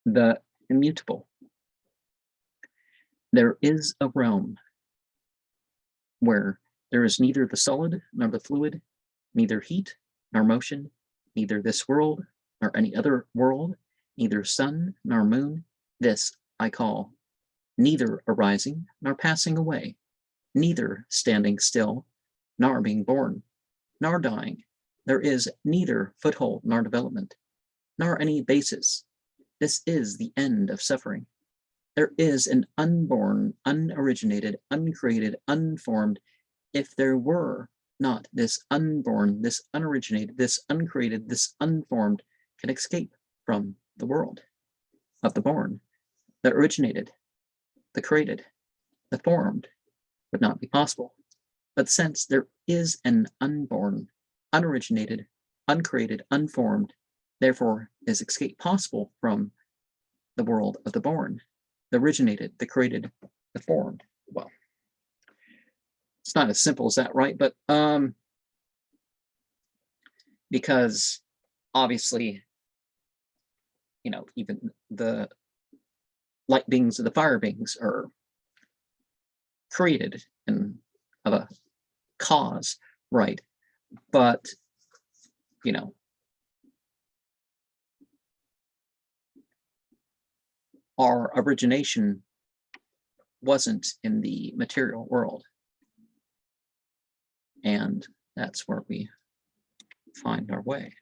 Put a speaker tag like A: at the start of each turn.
A: the immutable. There is a realm where there is neither the solid nor the fluid, neither heat nor motion, neither this world nor any other world, neither sun nor moon. This I call neither arising nor passing away, neither standing still nor being born, nor dying. There is neither foothold nor development, nor any basis. This is the end of suffering. There is an unborn, unoriginated, uncreated, unformed. If there were not this unborn, this unoriginated, this uncreated, this unformed, can escape from the world of the born, the originated, the created, the formed, would not be possible. But since there is an unborn, unoriginated, uncreated, unformed, therefore is escape possible from the world of the born, the originated, the created, the formed. Well, it's not as simple as that, right? But because obviously, you know, even the light beings and the fire beings are created in of a cause, right? But you know, our origination wasn't in the material world. And that's where we find our way.